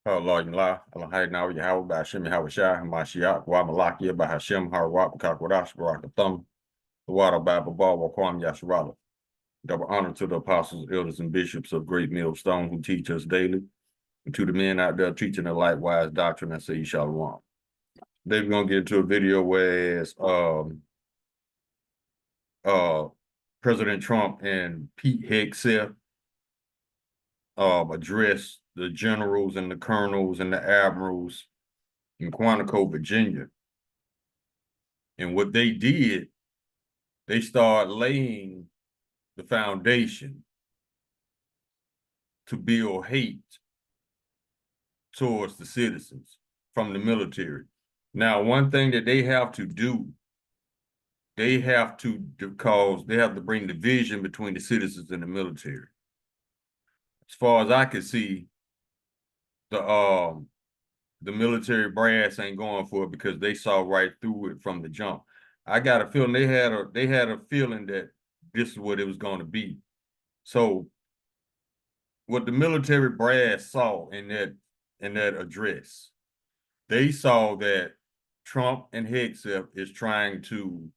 Allah la Allah hay now Yahweh by Hashem Yahweh Shai Hamashiach wa Malakia by Hashem Harwap Kakwadash Barakathum the water by Babal Wakwam Yasharala. Double honor to the apostles, elders, and bishops of Great Millstone who teach us daily, and to the men out there teaching the likewise doctrine. I say you shall want. Today we're gonna get into a video where President Trump and Pete Hegseth address the generals and the colonels and the admirals in Quantico, Virginia. And what they did, they started laying the foundation to build hate towards the citizens from the military. Now, one thing that they have to do, they have to bring division between the citizens and the military. As far as I can see, the military brass ain't going for it because they saw right through it from the jump. I got a feeling they had a feeling that this is what it was going to be. So what the military brass saw in that address, they saw that Trump and Hegseth is trying to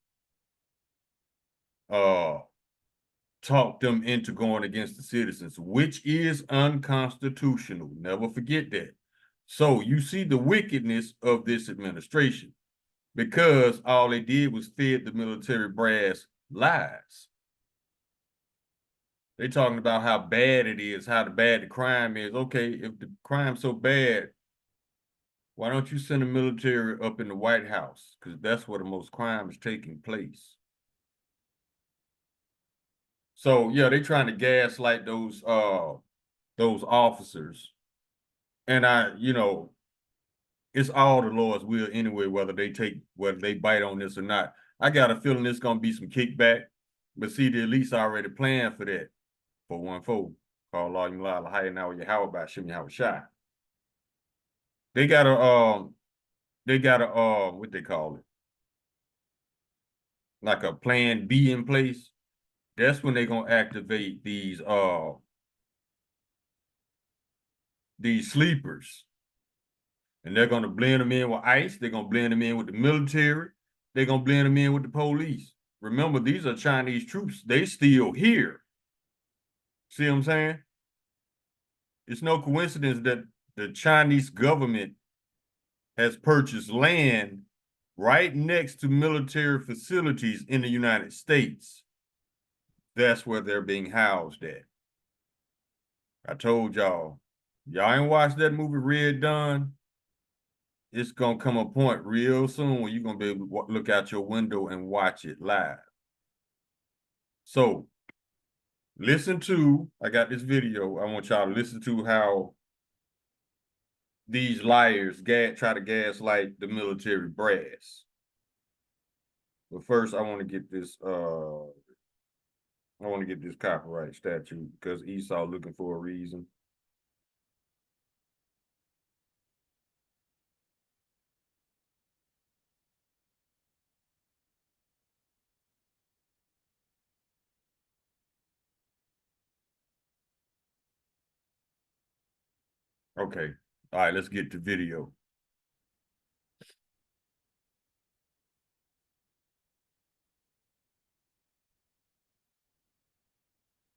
talk them into going against the citizens, which is unconstitutional. Never forget that. So you see the wickedness of this administration, because all they did was fed the military brass lies. They're talking about how bad it is, how bad the crime is. Okay, if the crime's so bad, why don't you send the military up in the White House? Because that's where the most crime is taking place. So yeah, they're trying to gaslight those officers. And it's all the Lord's will anyway, whether they bite on this or not. I got a feeling it's gonna be some kickback, but see, they at least already planned for that. 414, call law you lie, higher now with Yahweh by Hashem Yahweh Shai. They got a what they call it, like a plan B in place. That's when they're gonna activate these sleepers. And they're gonna blend them in with ICE, they're gonna blend them in with the military, they're gonna blend them in with the police. Remember, these are Chinese troops, they still here. See what I'm saying? It's no coincidence that the Chinese government has purchased land right next to military facilities in the United States. That's where they're being housed at. I told y'all ain't watched that movie Red Dawn. It's gonna come a point real soon when you're gonna be able to look out your window and watch it live. So I got this video. I want y'all to listen to how these liars try to gaslight the military brass. But first, I want to get this copyright statute because Esau looking for a reason. Okay. All right, let's get to video.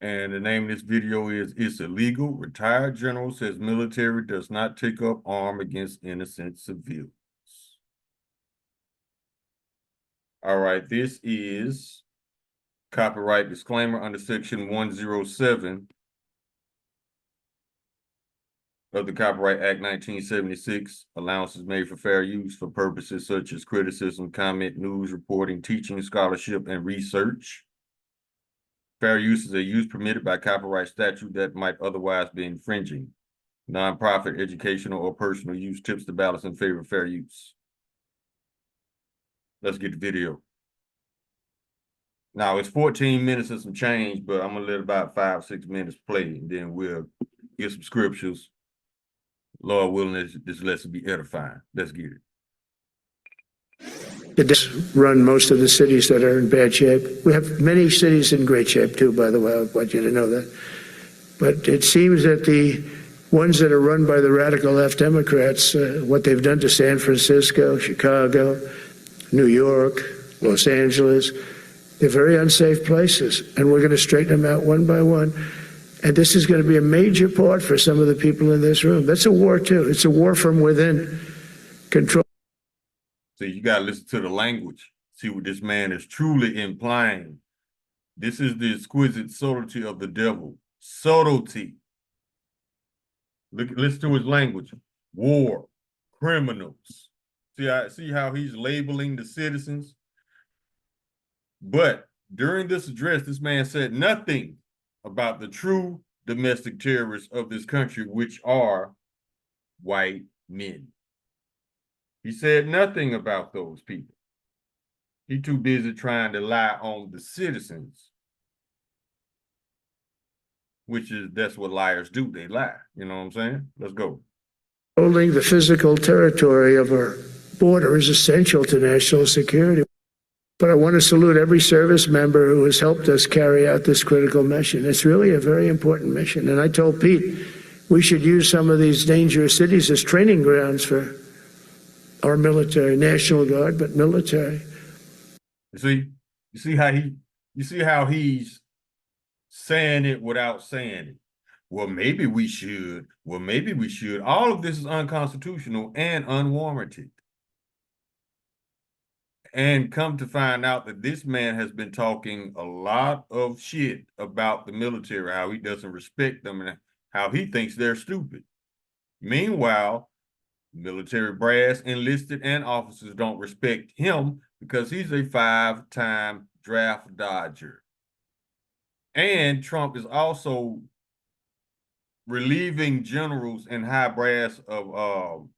And the name of this video is "It's Illegal. Retired General Says Military Does Not Take Up Arm Against Innocent Civilians." All right, this is copyright disclaimer under Section 107 of the Copyright Act 1976, allowances made for fair use for purposes such as criticism, comment, news, reporting, teaching, scholarship, and research. Fair use is a use permitted by copyright statute that might otherwise be infringing. Nonprofit, educational, or personal use tips the balance in favor of fair use. Let's get the video. Now, it's 14 minutes and some change, but I'm gonna let about 5-6 minutes play, and then we'll get some scriptures. Lord willing, this lesson be edifying. Let's get it. It does run most of the cities that are in bad shape. We have many cities in great shape too, by the way. I want you to know that. But it seems that the ones that are run by the radical left Democrats, what they've done to San Francisco, Chicago, New York, Los Angeles. They're very unsafe places, and we're going to straighten them out one by one. And this is going to be a major part for some of the people in this room. That's a war, too. It's a war from within. Control. So you got to listen to the language, see what this man is truly implying. This is the exquisite subtlety of the devil. Subtlety. Listen to his language. War, criminals. See how he's labeling the citizens? But during this address, this man said nothing about the true domestic terrorists of this country, which are white men. He said nothing about those people. He's too busy trying to lie on the citizens, that's what liars do. They lie. You know what I'm saying? Let's go. Holding the physical territory of our border is essential to national security. But I want to salute every service member who has helped us carry out this critical mission. It's really a very important mission. And I told Pete, we should use some of these dangerous cities as training grounds for our military, National Guard, but military. You see how he's saying it without saying it. Well, maybe we should. Well, maybe we should. All of this is unconstitutional and unwarranted. And come to find out that this man has been talking a lot of shit about the military, how he doesn't respect them and how he thinks they're stupid. Meanwhile, military brass, enlisted, and officers don't respect him because he's a 5-time draft dodger. And Trump is also relieving generals and high brass of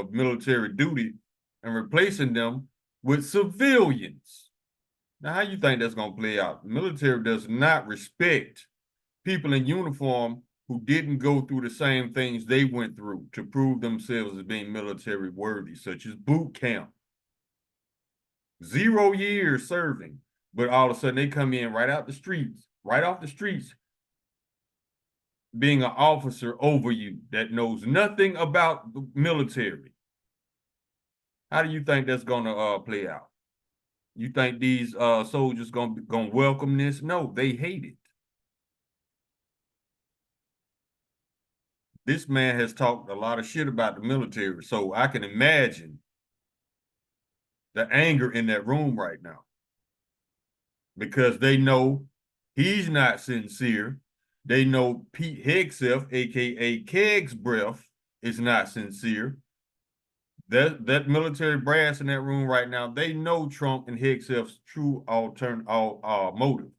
military duty and replacing them with civilians. Now, how you think that's going to play out? The military does not respect people in uniform who didn't go through the same things they went through to prove themselves as being military worthy, such as boot camp. 0 years serving, but all of a sudden they come in right off the streets, being an officer over you that knows nothing about the military. How do you think that's gonna play out? You think these soldiers gonna welcome this? No, they hate it. This man has talked a lot of shit about the military, so I can imagine the anger in that room right now because they know he's not sincere. They know Pete Hegseth, aka Keg's Breath, is not sincere. That military brass in that room right now, they know Trump and Hegseth's true motive,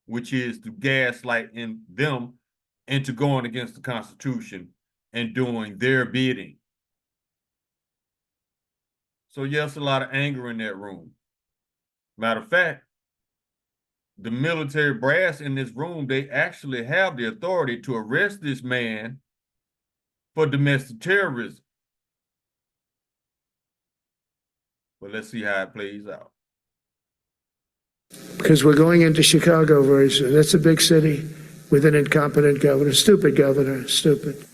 which is to gaslight in them into going against the Constitution and doing their bidding. So yes, a lot of anger in that room. Matter of fact, the military brass in this room, they actually have the authority to arrest this man for domestic terrorism. But let's see how it plays out. Because we're going into Chicago very soon. That's a big city with an incompetent governor, stupid.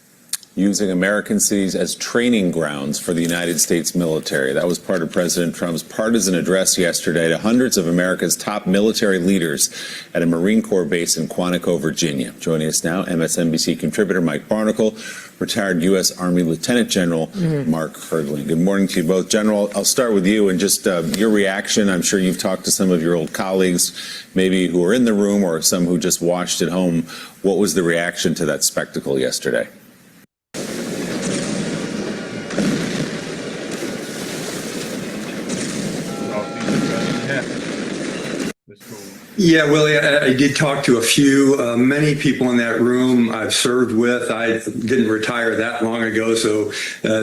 Using American cities as training grounds for the United States military. That was part of President Trump's partisan address yesterday to hundreds of America's top military leaders at a Marine Corps base in Quantico, Virginia. Joining us now, MSNBC contributor Mike Barnicle, retired U.S. Army Lieutenant General Mark Herdling. Good morning to you both. General, I'll start with you and just your reaction. I'm sure you've talked to some of your old colleagues, maybe who are in the room or some who just watched at home. What was the reaction to that spectacle yesterday? Yeah, Willie, I did talk to a few, many people in that room I've served with. I didn't retire that long ago, so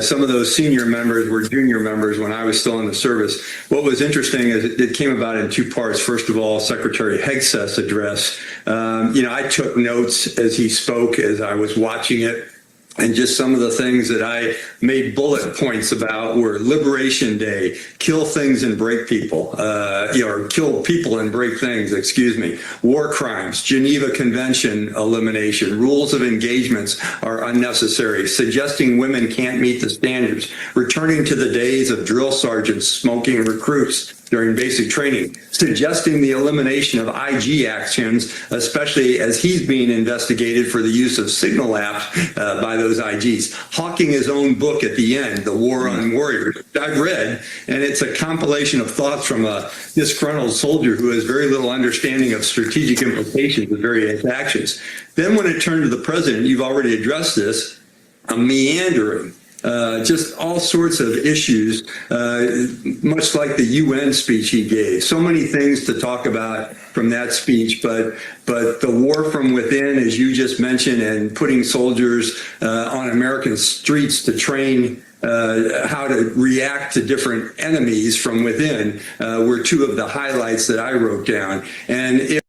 some of those senior members were junior members when I was still in the service. What was interesting is it came about in two parts. First of all, Secretary Hegseth's address. I took notes as he spoke, as I was watching it. And just some of the things that I made bullet points about were Liberation Day, kill things and break people, or kill people and break things, excuse me, war crimes, Geneva Convention elimination, rules of engagements are unnecessary, suggesting women can't meet the standards, returning to the days of drill sergeants smoking recruits during basic training, suggesting the elimination of IG actions, especially as he's being investigated for the use of signal apps by those IGs. Hawking his own book at the end, The War on Warriors, I've read, and it's a compilation of thoughts from a disgruntled soldier who has very little understanding of strategic implications of various actions. Then when it turned to the president, you've already addressed this, meandering. Just all sorts of issues, much like the UN speech he gave. So many things to talk about from that speech, but the war from within, as you just mentioned, and putting soldiers on American streets to train how to react to different enemies from within were two of the highlights that I wrote down. And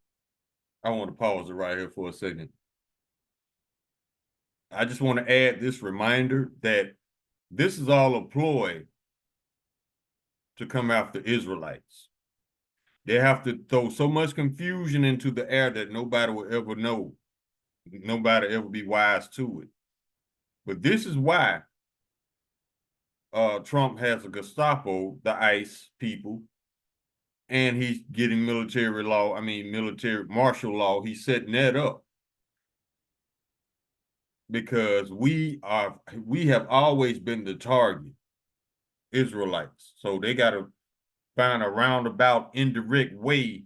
I want to pause it right here for a second. I just want to add this reminder that this is all a ploy to come after Israelites. They have to throw so much confusion into the air that nobody will ever know. Nobody ever be wise to it. But this is why Trump has a Gestapo, the ICE people, and he's getting military martial law. He's setting that up because we have always been the target, Israelites. So they got to find a roundabout, indirect way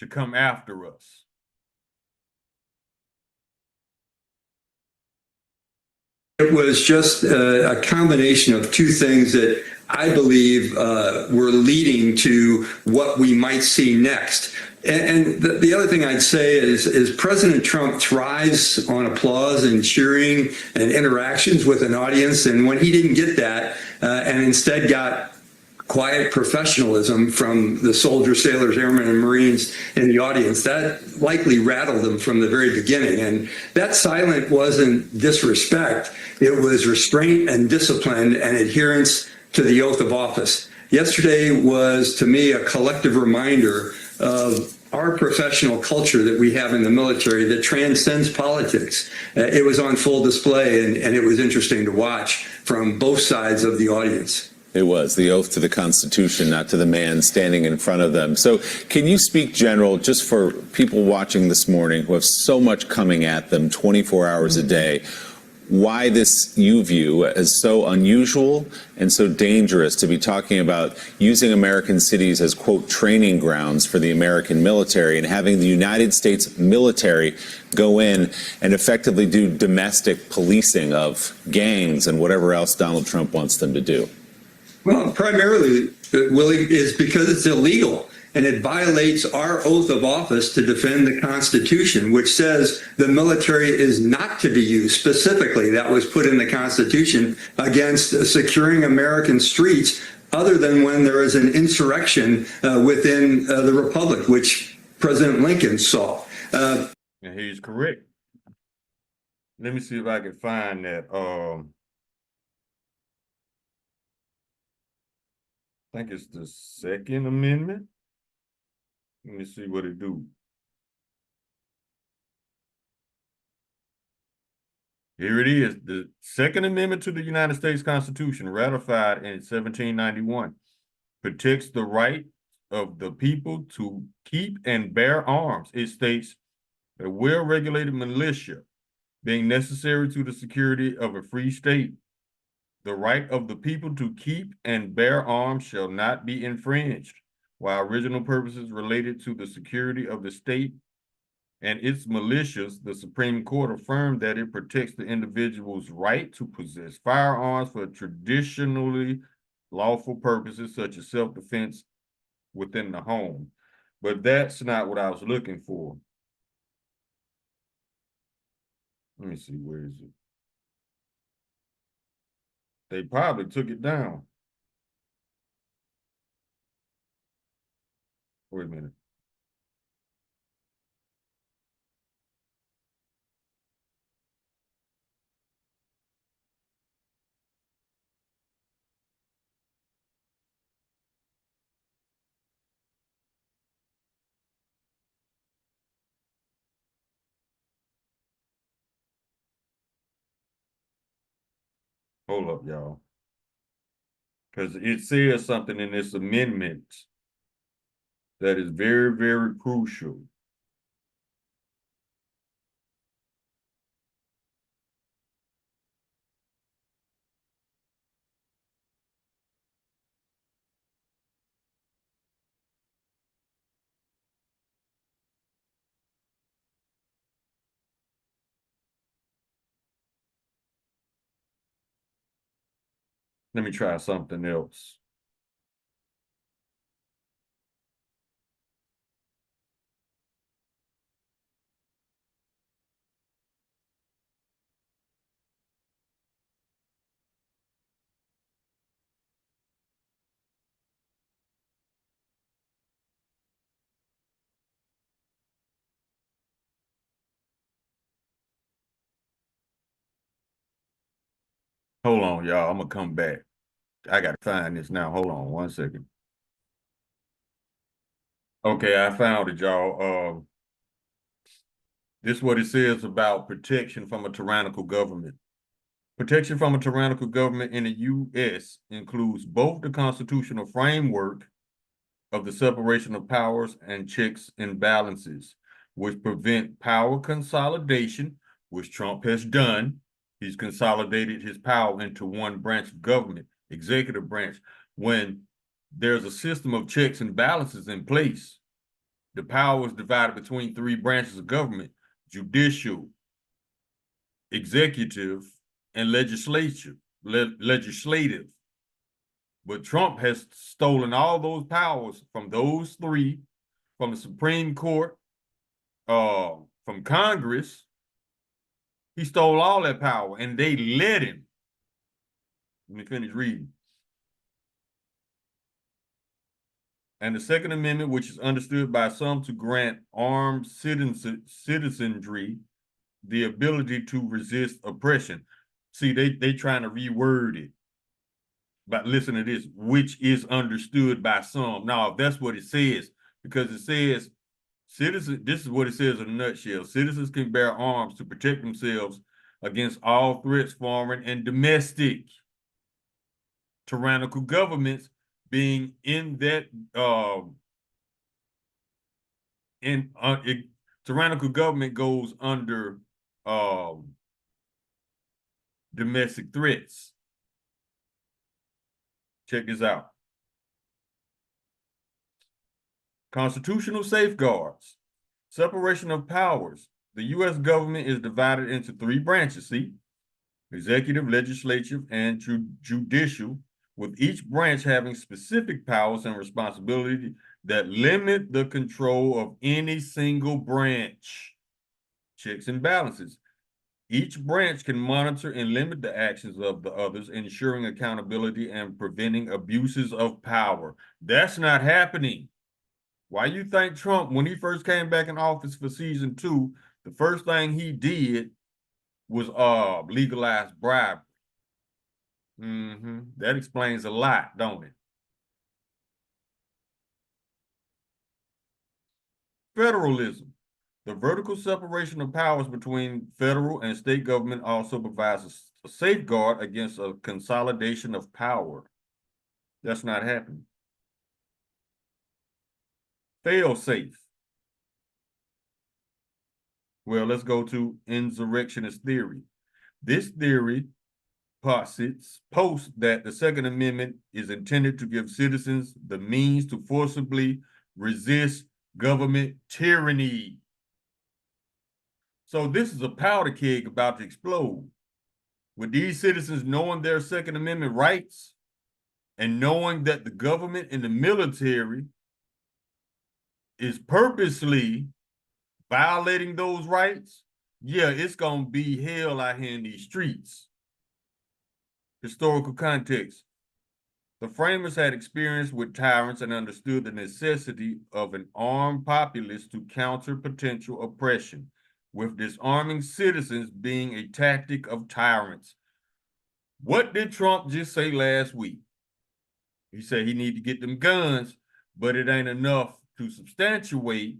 to come after us. it was just a combination of two things that I believe were leading to what we might see next. And the other thing I'd say is President Trump thrives on applause and cheering and interactions with an audience. And when he didn't get that and instead got quiet professionalism from the soldiers, sailors, airmen, and Marines in the audience, that likely rattled them from the very beginning. And that silence wasn't disrespect. It was restraint and discipline and adherence to the oath of office. Yesterday was, to me, a collective reminder of our professional culture that we have in the military that transcends politics. It was on full display, and it was interesting to watch from both sides of the audience. It was the oath to the Constitution, not to the man standing in front of them. So can you speak, General, just for people watching this morning who have so much coming at them 24 hours a day, why this you view as so unusual and so dangerous to be talking about using American cities as, quote, training grounds for the American military and having the United States military go in and effectively do domestic policing of gangs and whatever else Donald Trump wants them to do? Well, primarily, Willie, is because it's illegal and it violates our oath of office to defend the Constitution, which says the military is not to be used specifically. That was put in the Constitution against securing American streets other than when there is an insurrection within the Republic, which President Lincoln saw. And he's correct. Let me see if I can find that. I think it's the Second Amendment. Let me see what it do. Here it is. The Second Amendment to the United States Constitution, ratified in 1791, protects the right of the people to keep and bear arms. It states a well-regulated militia being necessary to the security of a free state. The right of the people to keep and bear arms shall not be infringed, while original purposes related to the security of the state and its militias. The Supreme Court affirmed that it protects the individual's right to possess firearms for traditionally lawful purposes such as self-defense within the home. But that's not what I was looking for. Let me see, where is it? They probably took it down. Wait a minute. Hold up, y'all. Because it says something in this amendment that is very, very crucial. Let me try something else. Hold on, y'all. I'm gonna come back. I gotta find this now. Hold on 1 second. Okay, I found it, y'all. This is what it says about protection from a tyrannical government. Protection from a tyrannical government in the U.S. includes both the constitutional framework of the separation of powers and checks and balances, which prevent power consolidation, which Trump has done. He's consolidated his power into one branch of government, executive branch. When there's a system of checks and balances in place, the power is divided between three branches of government: judicial, executive, and legislative. But Trump has stolen all those powers from those three, from the Supreme Court, from Congress. He stole all that power, and they let him. Let me finish reading. And the Second Amendment, which is understood by some to grant armed citizenry the ability to resist oppression. See, they trying to reword it. But listen to this, which is understood by some. Now, that's what it says, because it says citizens, this is what it says in a nutshell. Citizens can bear arms to protect themselves against all threats, foreign and domestic. Tyrannical governments being in that tyrannical government goes under domestic threats. Check this out. Constitutional safeguards. Separation of powers. The U.S. government is divided into three branches, see? Executive, legislative, and judicial, with each branch having specific powers and responsibilities that limit the control of any single branch. Checks and balances. Each branch can monitor and limit the actions of the others, ensuring accountability and preventing abuses of power. That's not happening. Why you think Trump, when he first came back in office for season 2, the first thing he did was legalize bribery? That explains a lot, don't it? Federalism. The vertical separation of powers between federal and state government also provides a safeguard against a consolidation of power. That's not happening. Fail-safe. Well, let's go to insurrectionist theory. This theory posits that the Second Amendment is intended to give citizens the means to forcibly resist government tyranny. So this is a powder keg about to explode. With these citizens knowing their Second Amendment rights and knowing that the government and the military is purposely violating those rights, yeah, it's going to be hell out here in these streets. Historical context. The framers had experience with tyrants and understood the necessity of an armed populace to counter potential oppression, with disarming citizens being a tactic of tyrants. What did Trump just say last week? He said he need to get them guns, but it ain't enough to substantiate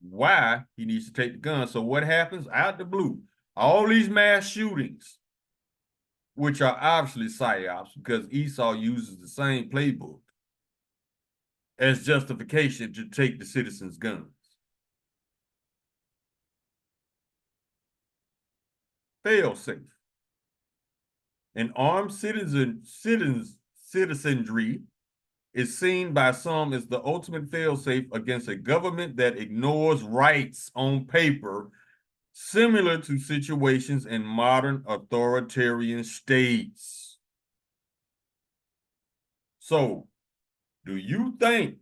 why he needs to take the guns. So what happens? Out the blue, all these mass shootings. which are obviously psyops because Esau uses the same playbook as justification to take the citizens' guns. Fail safe. An armed citizenry is seen by some as the ultimate failsafe against a government that ignores rights on paper, similar to situations in modern authoritarian states. So, do you think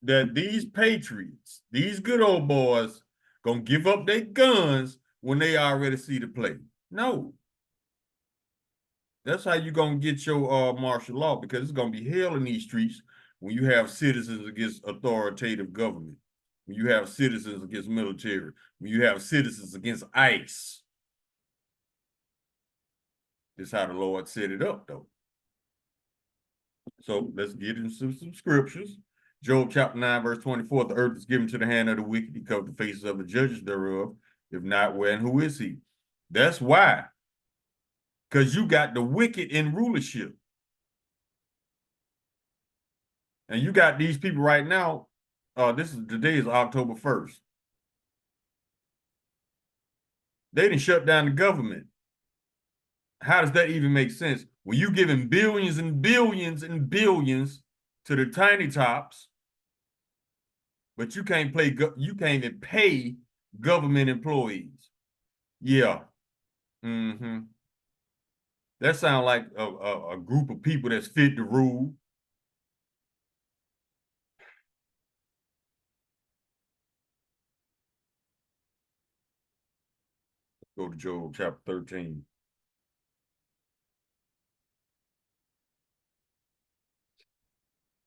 that these patriots, these good old boys, gonna give up their guns when they already see the play? No. That's how you're gonna get your martial law, because it's gonna be hell in these streets when you have citizens against authoritative government, when you have citizens against military, when you have citizens against ICE. This is how the Lord set it up, though. So let's get into some scriptures. Job chapter 9, verse 24, the earth is given to the hand of the wicked, he covered the faces of the judges thereof. If not, where and who is he? That's why. Because you got the wicked in rulership. And you got these people right now. Today is October 1st. They didn't shut down the government. How does that even make sense? When you giving billions and billions and billions to the tiny tops, but you can't even pay government employees. Yeah. Mm-hmm. That sounds like a group of people that's fit to rule. Go to Job chapter 13.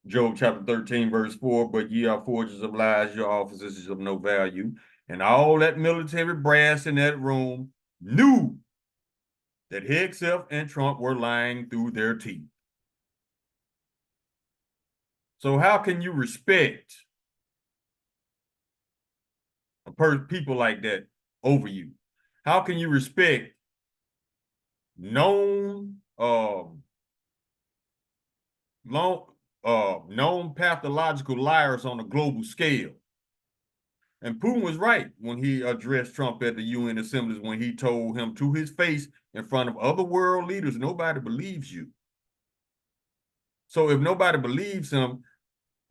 Job chapter 13, verse 4, but ye are forgers of lies, your officers is of no value. And all that military brass in that room knew that Hegseth and Trump were lying through their teeth. So how can you respect people like that over you? How can you respect known pathological liars on a global scale? And Putin was right when he addressed Trump at the UN assemblies, when he told him to his face in front of other world leaders, nobody believes you. So if nobody believes him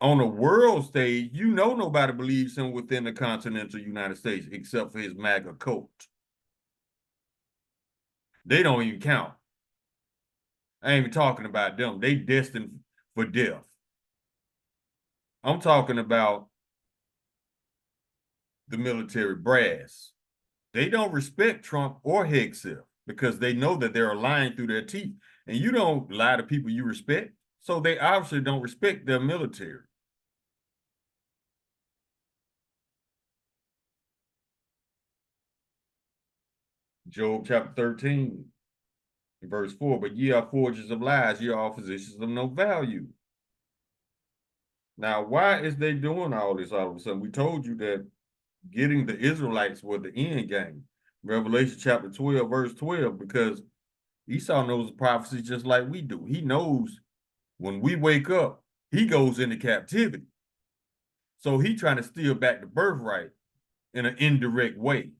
on a world stage, you know nobody believes him within the continental United States, except for his MAGA cult. They don't even count. I ain't even talking about them. They destined for death. I'm talking about the military brass. They don't respect Trump or Hegseth because they know that they're lying through their teeth. And you don't lie to people you respect. So they obviously don't respect their military. Job chapter 13, verse 4, but ye are forgers of lies, ye are physicians of no value. Now, why is they doing all this all of a sudden? We told you that getting the Israelites was the end game. Revelation chapter 12, verse 12, because Esau knows the prophecy just like we do. He knows when we wake up, he goes into captivity. So he trying to steal back the birthright in an indirect way.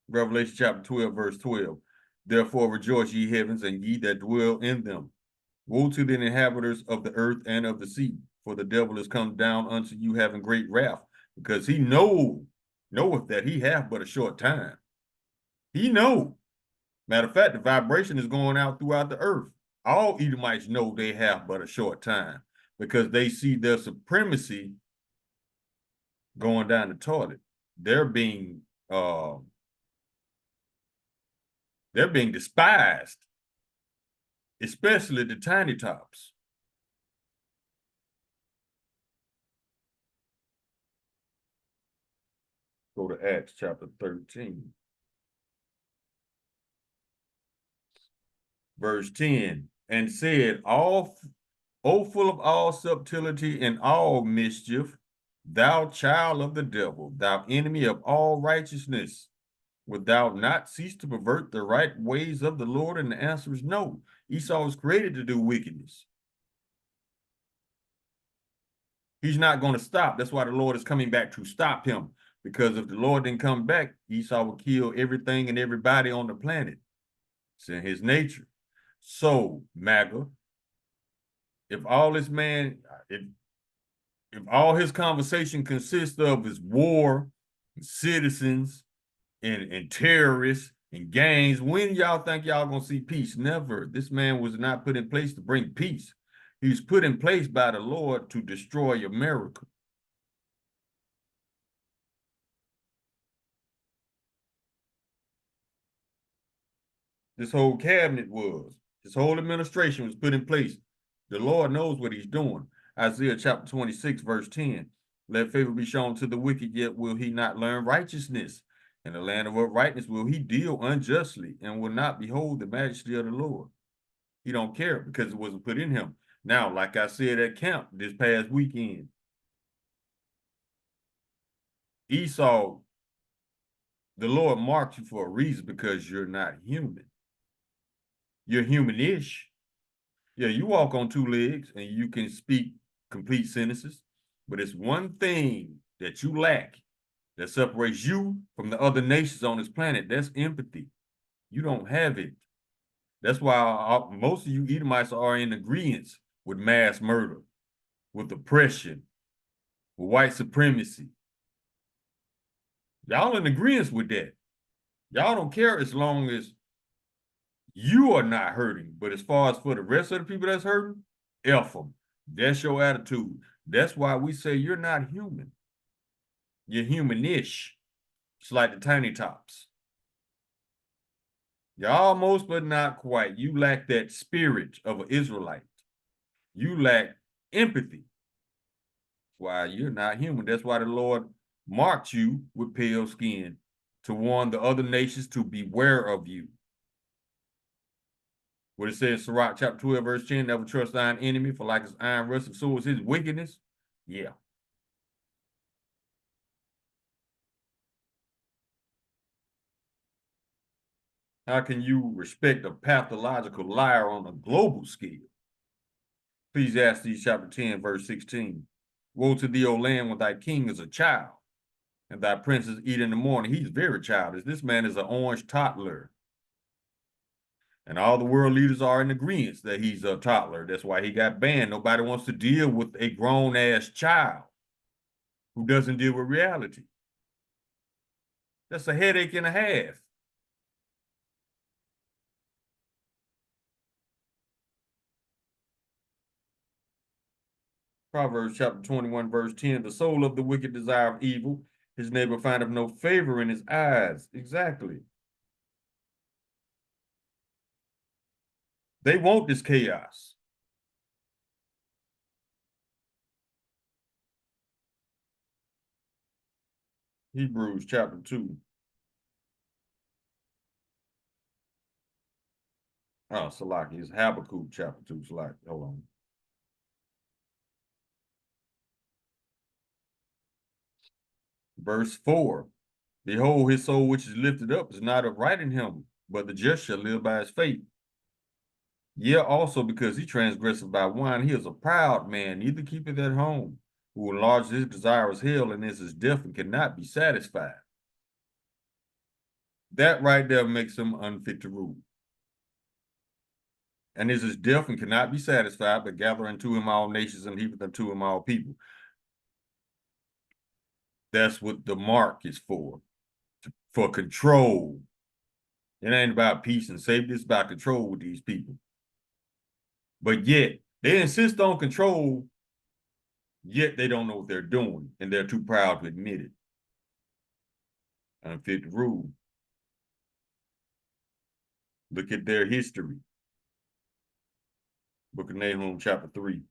Revelation chapter 12, verse 12. Therefore rejoice, ye heavens, and ye that dwell in them. Woe to the inhabitants of the earth and of the sea, for the devil is come down unto you having great wrath, because he knoweth that he hath but a short time. He know. Matter of fact, the vibration is going out throughout the earth. All Edomites know they have but a short time because they see their supremacy going down the toilet. They're being despised, especially the tiny tops. Go to Acts chapter 13. Verse 10, and said, O full of all subtlety and all mischief, thou child of the devil, thou enemy of all righteousness, Wilt thou not cease to pervert the right ways of the Lord? And the answer is no. Esau was created to do wickedness. He's not going to stop. That's why the Lord is coming back to stop him. Because if the Lord didn't come back, Esau would kill everything and everybody on the planet. It's in his nature. So, MAGA, if all this man, if all his conversation consists of is war, and citizens, and terrorists, and gangs, when y'all think y'all gonna see peace? Never. This man was not put in place to bring peace. He was put in place by the Lord to destroy America. This whole cabinet was. This whole administration was put in place. The Lord knows what he's doing. Isaiah chapter 26, verse 10. Let favor be shown to the wicked, yet will he not learn righteousness. In the land of uprightness will he deal unjustly, and will not behold the majesty of the Lord. He don't care because it wasn't put in him. Now, like I said at camp this past weekend, Esau, the Lord marked you for a reason, because you're not human. You're human-ish. Yeah, you walk on two legs and you can speak complete sentences, but it's one thing that you lack that separates you from the other nations on this planet. That's empathy. You don't have it. That's why most of you Edomites are in agreement with mass murder, with oppression, with white supremacy. Y'all in agreement with that. Y'all don't care as long as you are not hurting. But as far as for the rest of the people that's hurting, F them. That's your attitude. That's why we say you're not human. You're human-ish. It's like the tiny tops. You're almost, but not quite. You lack that spirit of an Israelite. You lack empathy. Why you're not human. That's why the Lord marked you with pale skin to warn the other nations to beware of you. What it says, Sirach chapter 12, verse 10, never trust thine enemy, for like his iron rusting, so is his wickedness. Yeah. How can you respect a pathological liar on a global scale? Ecclesiastes chapter 10, verse 16. Woe to thee, O land, when thy king is a child, and thy princes eat in the morning. He's very childish. This man is an orange toddler. And all the world leaders are in agreement that he's a toddler. That's why he got banned. Nobody wants to deal with a grown-ass child who doesn't deal with reality. That's a headache and a half. Proverbs chapter 21, verse 10, the soul of the wicked desire of evil. His neighbor findeth no favor in his eyes. Exactly. They want this chaos. Hebrews chapter 2. Oh, Salaki, it's Habakkuk chapter 2. Salaki, hold on. Verse 4. Behold, his soul which is lifted up is not upright in him, but the just shall live by his faith. Yea, also because he transgresseth by wine, he is a proud man, neither keepeth at home, who enlarges his desire as hell, and is as deaf and cannot be satisfied. That right there makes him unfit to rule. And is as deaf and cannot be satisfied, but gather unto him all nations and heapeth unto him all people. That's what the mark is for control. It ain't about peace and safety, it's about control with these people. But yet, they insist on control, yet they don't know what they're doing, and they're too proud to admit it. Unfit to rule. Look at their history. Book of Nahum, chapter 3.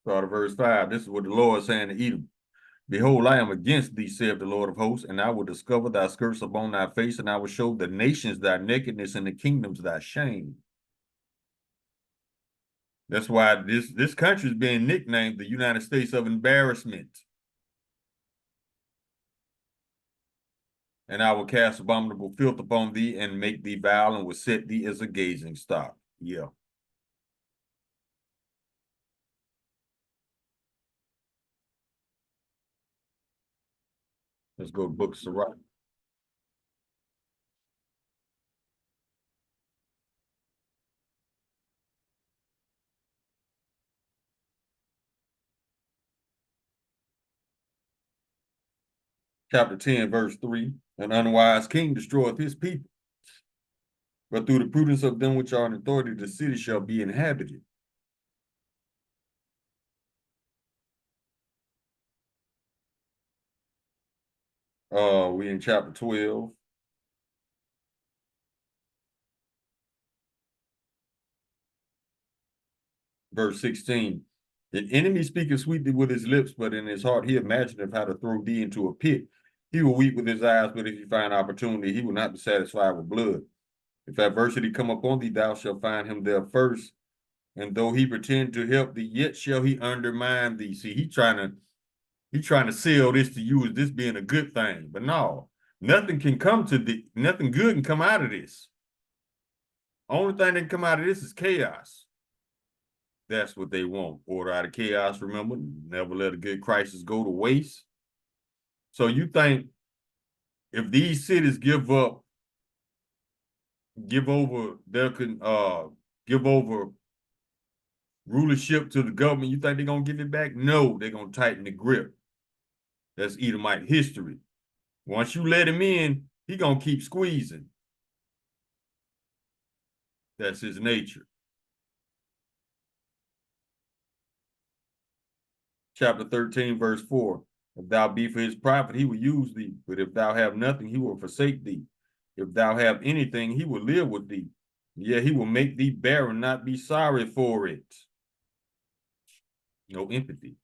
Start of verse 5. This is what the Lord is saying to Edom. Behold, I am against thee, saith the Lord of hosts, and I will discover thy skirts upon thy face, and I will show the nations thy nakedness and the kingdoms thy shame. That's why this country is being nicknamed the United States of Embarrassment. And I will cast abominable filth upon thee and make thee vile and will set thee as a gazing stock. Yeah. Let's go to Book of Sirach. Chapter 10, verse 3. An unwise king destroyeth his people, but through the prudence of them which are in authority, the city shall be inhabited. We in chapter 12. Verse 16. The enemy speaketh sweetly with his lips, but in his heart he imagineth how to throw thee into a pit. He will weep with his eyes, but if he find opportunity, he will not be satisfied with blood. If adversity come upon thee, thou shalt find him there first. And though he pretend to help thee, yet shall he undermine thee. See, he trying to sell this to you as this being a good thing. But no, nothing good can come out of this. Only thing that can come out of this is chaos. That's what they want. Order out of chaos, remember? Never let a good crisis go to waste. So you think if these cities give over rulership to the government, you think they're gonna give it back? No, they're gonna tighten the grip. That's Edomite history. Once you let him in, he gonna keep squeezing. That's his nature. Chapter 13, verse 4. If thou be for his profit, he will use thee. But if thou have nothing, he will forsake thee. If thou have anything, he will live with thee. Yeah, he will make thee barren, not be sorry for it. No empathy.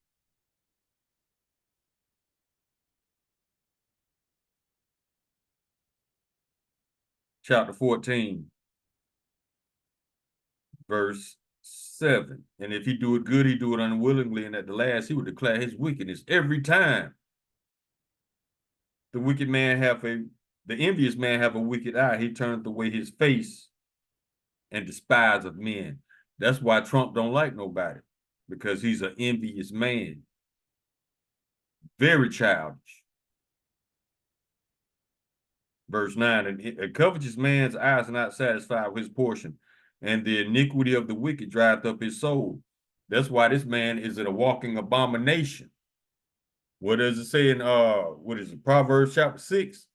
Chapter 14, verse 7. And if he do it good, he do it unwillingly, and at the last he will declare his wickedness every time. The envious man have a wicked eye. He turneth away his face and despise of men. That's why Trump don't like nobody, because he's an envious man. Very childish. Verse 9, and a covetous man's eyes are not satisfied with his portion, and the iniquity of the wicked drieth up his soul. That's why this man is a walking abomination. What does it say in Proverbs chapter 6?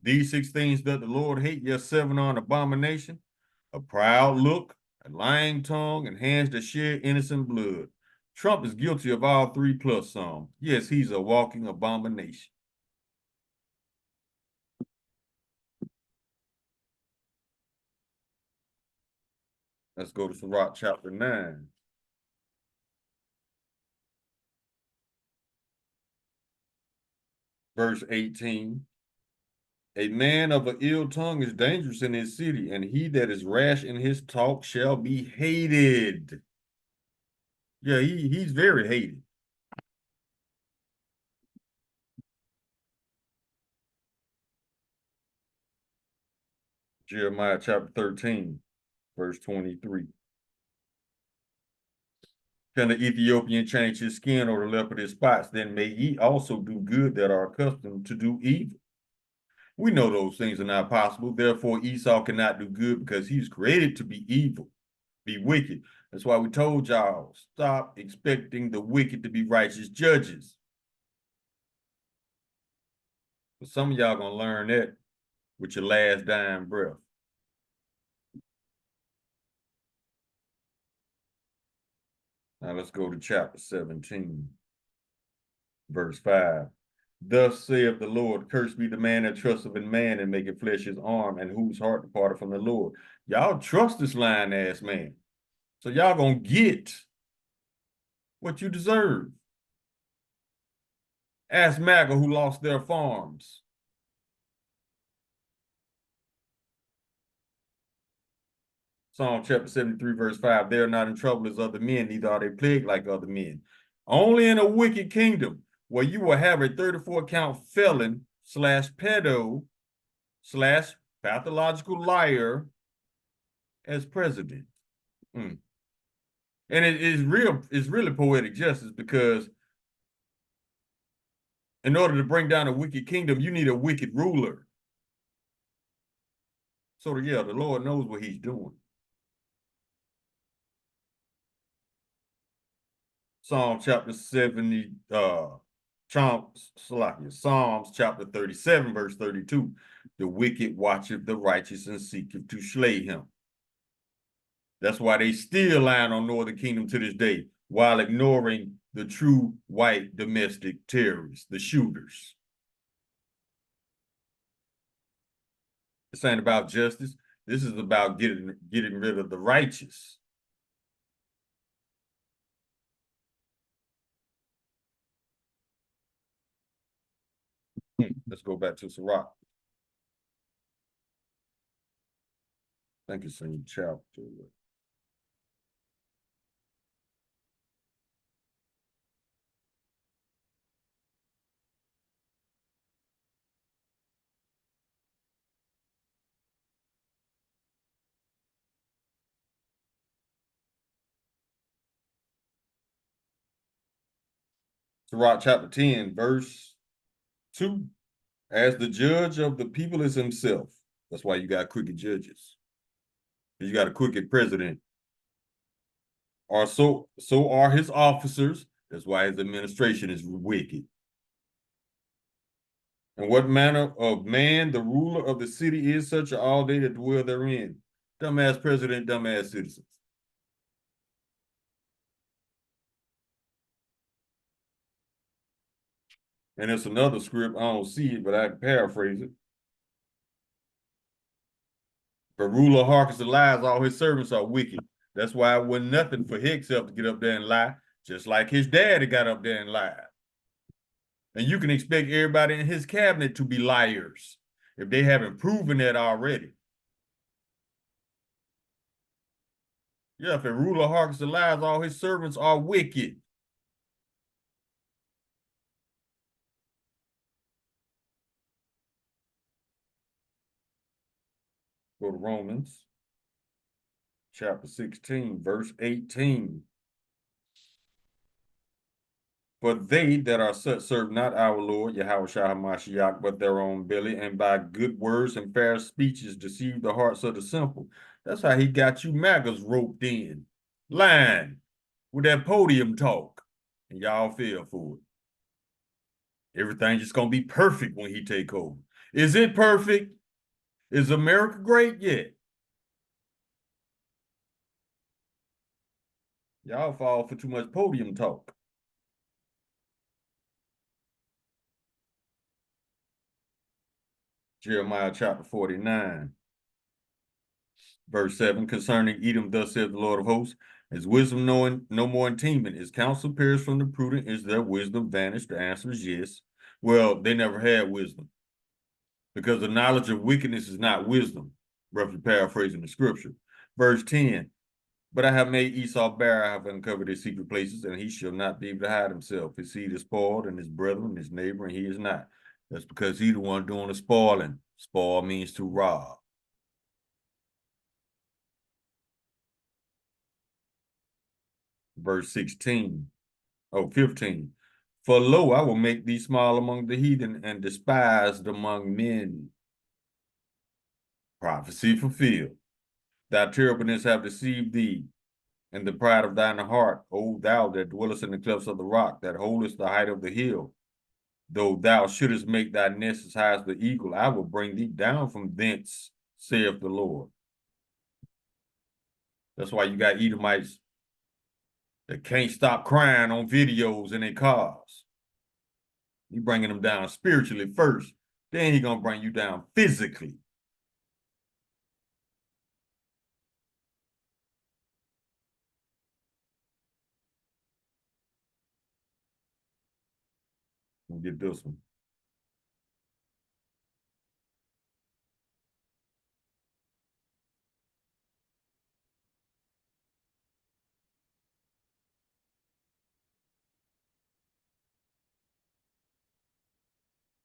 These 6 things doth the Lord hate, yes, 7 are an abomination: a proud look, a lying tongue, and hands that shed innocent blood. Trump is guilty of all 3 plus some. Yes, he's a walking abomination. Let's go to Sirach chapter 9. Verse 18. A man of an ill tongue is dangerous in his city, and he that is rash in his talk shall be hated. Yeah, he's very hated. Jeremiah chapter 13, verse 23. Can the Ethiopian change his skin or the leopard his spots? Then may ye also do good that are accustomed to do evil. We know those things are not possible. Therefore, Esau cannot do good because he's created to be evil, be wicked. That's why we told y'all, stop expecting the wicked to be righteous judges. But some of y'all gonna learn that with your last dying breath. Now let's go to chapter 17, verse 5. Thus saith the Lord, cursed be the man that trusteth in man and maketh flesh his arm, and whose heart departed from the Lord. Y'all trust this lying ass man. So y'all gonna get what you deserve. Ask MAGA who lost their farms. Psalm chapter 73, verse 5. They are not in trouble as other men, neither are they plagued like other men. Only in a wicked kingdom where you will have a 34 count felon / pedo / pathological liar as president. And it's really poetic justice, because in order to bring down a wicked kingdom, you need a wicked ruler. So yeah, the Lord knows what he's doing. Psalm chapter 70, Psalms chapter 37, verse 32. The wicked watcheth the righteous and seeketh to slay him. That's why they still lying on Northern Kingdom to this day, while ignoring the true white domestic terrorists, the shooters. This ain't about justice. This is about getting rid of the righteous. Let's go back to Sirach. I think it's in chapter. Sirach chapter 10, verse 2. As the judge of the people is himself. That's why you got crooked judges. You got a crooked president. Or so are his officers. That's why his administration is wicked. And what manner of man the ruler of the city is, such are all they that dwell therein. Dumbass president, dumbass citizens. And it's another script. I don't see it, but I can paraphrase it. For ruler hearkens to lies, all his servants are wicked. That's why it wasn't nothing for Hicks to get up there and lie, just like his daddy got up there and lied. And you can expect everybody in his cabinet to be liars if they haven't proven that already. Yeah, if a ruler hearkens to lies, all his servants are wicked. Go to Romans chapter 16, verse 18. For they that are such serve not our Lord, Yahushua HaMashiach, but their own belly, and by good words and fair speeches deceive the hearts of the simple. That's how he got you MAGAs roped in, lying with that podium talk, and y'all fell for it. Everything's just gonna be perfect when he take over. Is it perfect? Is America great yet? Y'all fall for too much podium talk. Jeremiah chapter 49, verse 7, concerning Edom, thus saith the Lord of hosts, is wisdom knowing no more in teeming? Is counsel perished from the prudent? Is their wisdom vanished? The answer is yes. Well, they never had wisdom, because the knowledge of wickedness is not wisdom, roughly paraphrasing the scripture. Verse 10, but I have made Esau bare, I have uncovered his secret places, and he shall not be able to hide himself. His seed is spoiled, and his brethren, his neighbor, and he is not. That's because he's the one doing the spoiling. Spoil means to rob. Verse 15. For lo, I will make thee small among the heathen and despised among men. Prophecy fulfilled. Thy terribleness have deceived thee, and the pride of thine heart, O thou that dwellest in the clefts of the rock, that holdest the height of the hill. Though thou shouldest make thy nest as high as the eagle, I will bring thee down from thence, saith the Lord. That's why you got Edomites that can't stop crying on videos in their cars. You bringing them down spiritually first, then he gonna bring you down physically. We'll get this one.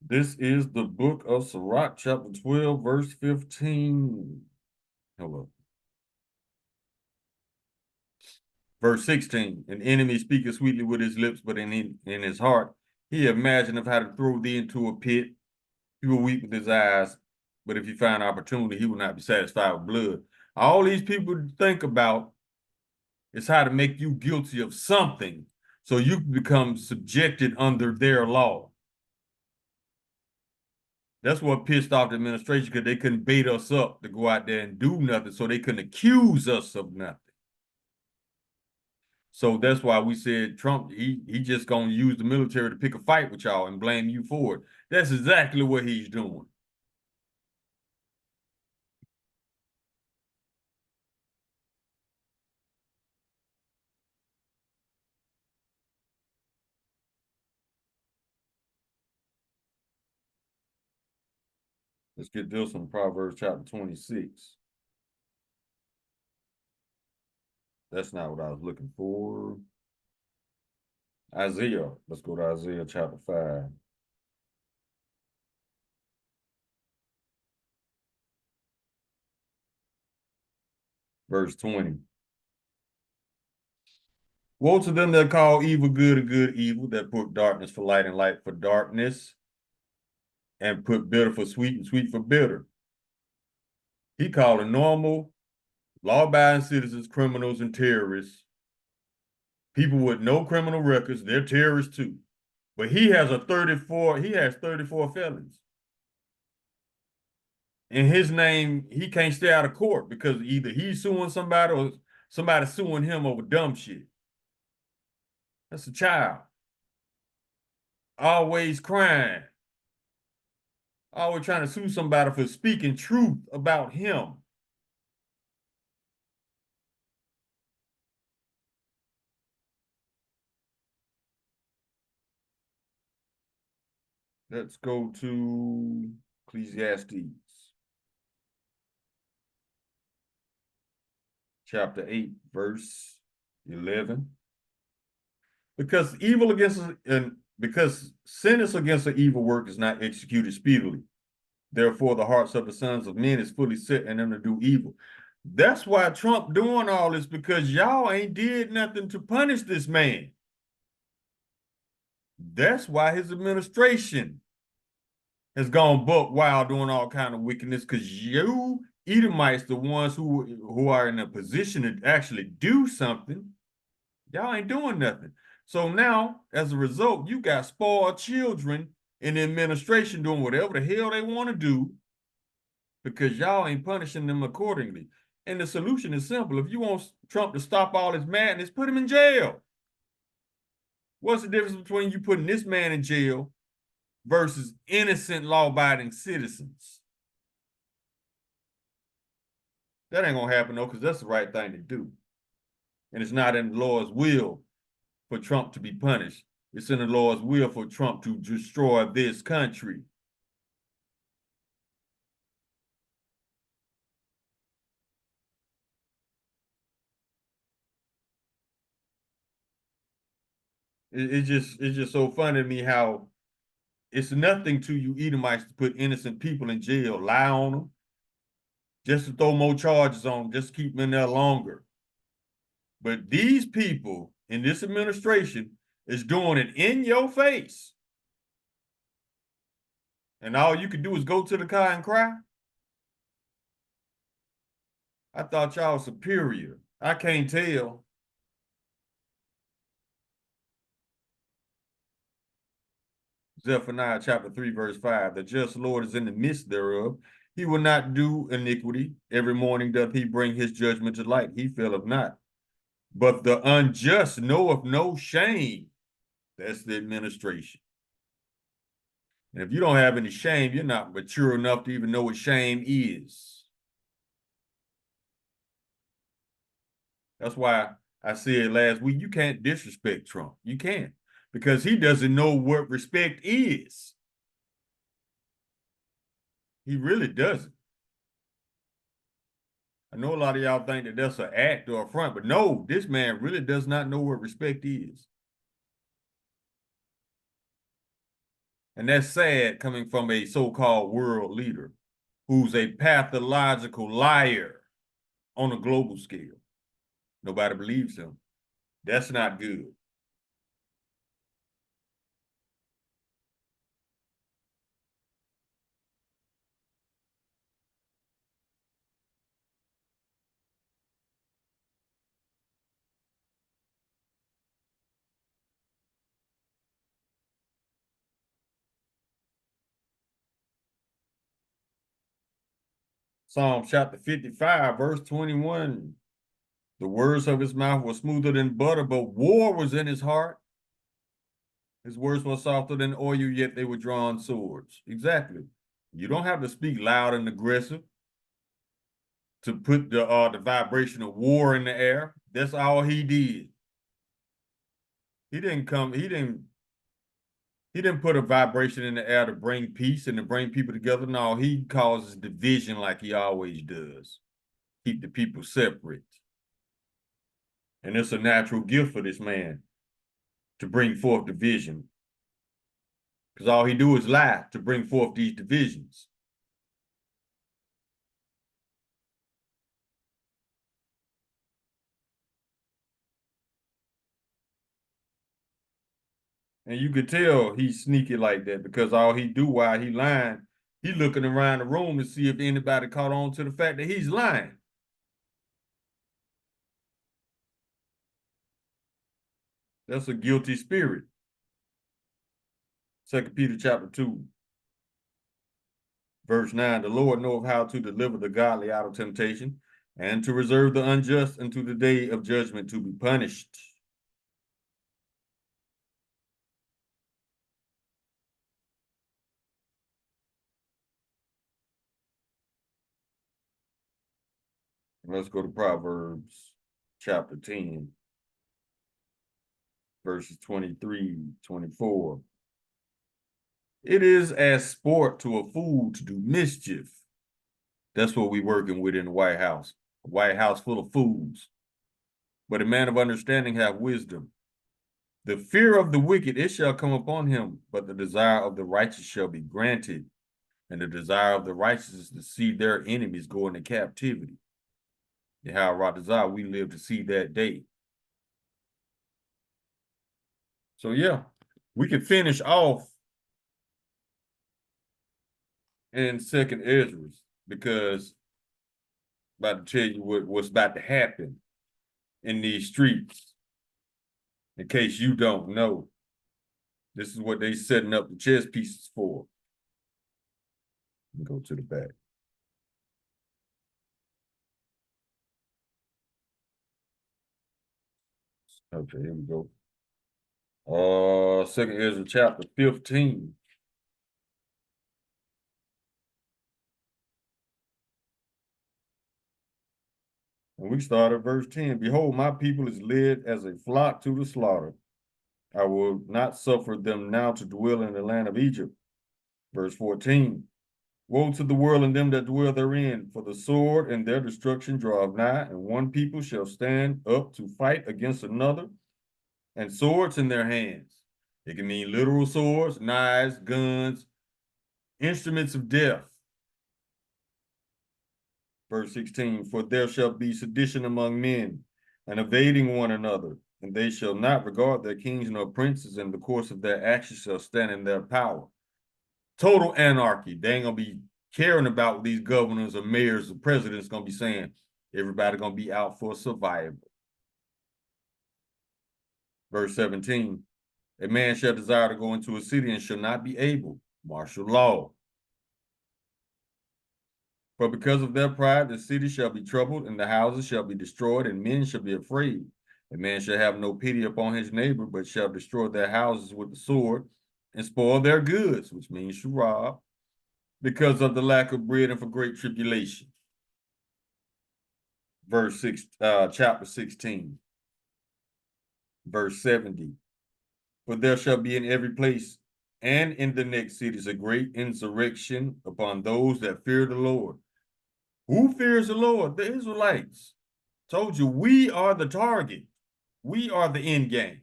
This is the book of Sirach, chapter 12, verse 15. Hello. Verse 16, an enemy speaketh sweetly with his lips, but in his heart he imagineth how to throw thee into a pit. He will weep with his eyes, but if he find opportunity, he will not be satisfied with blood. All these people think about is how to make you guilty of something so you can become subjected under their law. That's what pissed off the administration, because they couldn't bait us up to go out there and do nothing, so they couldn't accuse us of nothing. So that's why we said Trump, he just gonna use the military to pick a fight with y'all and blame you for it. That's exactly what he's doing. Let's get this one, Proverbs chapter 26. That's not what I was looking for. Isaiah. Let's go to Isaiah chapter 5. Verse 20. Woe to them that call evil good and good evil, that put darkness for light and light for darkness, and put bitter for sweet and sweet for bitter. He called a normal, law-abiding citizens criminals and terrorists. People with no criminal records, they're terrorists too. But he has 34 felons. In his name, he can't stay out of court because either he's suing somebody or somebody suing him over dumb shit. That's a child. Always crying. Always trying to sue somebody for speaking truth about him. Let's go to Ecclesiastes. Chapter 8, verse 11. Because sentence against an evil work is not executed speedily. Therefore, the hearts of the sons of men is fully set in them to do evil. That's why Trump doing all this, because y'all ain't did nothing to punish this man. That's why his administration has gone buck wild doing all kind of wickedness, because you Edomites, the ones who are in a position to actually do something, y'all ain't doing nothing. So now, as a result, you got spoiled children in the administration doing whatever the hell they want to do because y'all ain't punishing them accordingly. And the solution is simple. If you want Trump to stop all his madness, put him in jail. What's the difference between you putting this man in jail versus innocent law-abiding citizens? That ain't gonna happen though, because that's the right thing to do. And it's not in the Lord's will for Trump to be punished. It's in the Lord's will for Trump to destroy this country. It's just so funny to me how it's nothing to you Edomites to put innocent people in jail, lie on them, just to throw more charges on them, just to keep them in there longer. But these people in this administration is doing it in your face. And all you can do is go to the car and cry. I thought y'all superior. I can't tell. Zephaniah chapter 3, verse 5. The just Lord is in the midst thereof. He will not do iniquity. Every morning doth he bring his judgment to light. He faileth not. But the unjust knoweth no shame. That's the administration. And if you don't have any shame, you're not mature enough to even know what shame is. That's why I said last week, you can't disrespect Trump. You can't, because he doesn't know what respect is. He really doesn't. I know a lot of y'all think that that's an act or a front, but no, this man really does not know what respect is. And that's sad coming from a so-called world leader who's a pathological liar on a global scale. Nobody believes him. That's not good. Psalm chapter 55, verse 21. The words of his mouth were smoother than butter, but war was in his heart. His words were softer than oil, yet they were drawn swords. Exactly. You don't have to speak loud and aggressive to put the vibration of war in the air. That's all he did. He didn't put a vibration in the air to bring peace and to bring people together. No, he causes division like he always does. Keep the people separate. And it's a natural gift for this man to bring forth division. Because all he do is lie to bring forth these divisions. And you could tell he's sneaky like that because all he do while he lying, he looking around the room to see if anybody caught on to the fact that he's lying. That's a guilty spirit. 2 Peter chapter 2, verse 9, the Lord knoweth how to deliver the godly out of temptation and to reserve the unjust unto the day of judgment to be punished. Let's go to Proverbs chapter 10, verses 23, 24. It is as sport to a fool to do mischief. That's what we're working with in the White House. A White House full of fools. But a man of understanding have wisdom. The fear of the wicked, it shall come upon him, but the desire of the righteous shall be granted. And the desire of the righteous is to see their enemies go into captivity. Yahweh, we live to see that day. So yeah, we can finish off in Second Ezra because I'm about to tell you what's about to happen in these streets. In case you don't know, this is what they setting up the chess pieces for. Go to the back. Okay, here we go. Second Ezra chapter 15. And we start at verse 10. Behold, my people is led as a flock to the slaughter. I will not suffer them now to dwell in the land of Egypt. Verse 14. Woe to the world and them that dwell therein, for the sword and their destruction draweth nigh, and one people shall stand up to fight against another, and swords in their hands. It can mean literal swords, knives, guns, instruments of death. Verse 16, for there shall be sedition among men, and evading one another, and they shall not regard their kings nor princes, and the course of their actions shall stand in their power. Total anarchy. They ain't gonna be caring about what these governors or mayors or presidents gonna be saying. Everybody gonna be out for survival. Verse 17, a man shall desire to go into a city and shall not be able. Martial law. For because of their pride, the city shall be troubled, and the houses shall be destroyed, and men shall be afraid. A man shall have no pity upon his neighbor, but shall destroy their houses with the sword, and spoil their goods, which means to rob, because of the lack of bread and for great tribulation. Chapter 16, verse 70. For there shall be in every place and in the next cities a great insurrection upon those that fear the Lord. Who fears the Lord? The Israelites. Told you, we are the target. We are the end game.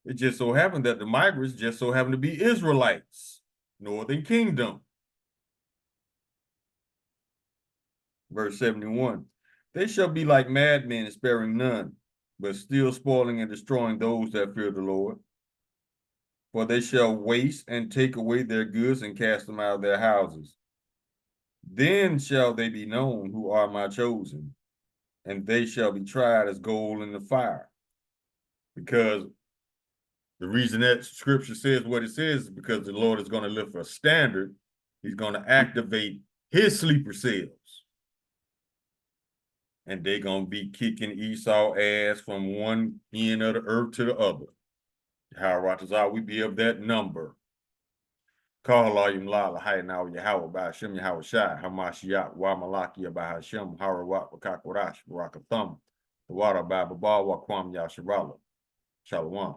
It just so happened that the migrants just so happen to be Israelites, Northern Kingdom. Verse 71, they shall be like madmen, sparing none, but still spoiling and destroying those that fear the Lord. For they shall waste and take away their goods and cast them out of their houses. Then shall they be known who are my chosen, and they shall be tried as gold in the fire. Because the reason that scripture says what it says is because the Lord is going to lift a standard. He's going to activate his sleeper cells. And they're going to be kicking Esau ass from one end of the earth to the other. How we be of that number. Kahalayim Lala, Hayanaw Yahweh, by Hashem Yahweh Shai, Hamashiach, Wamalakia by Hashem, Harawat, Wakakorash, Barakathum, the water by Babal, Wakwam Yasharala. Shalom.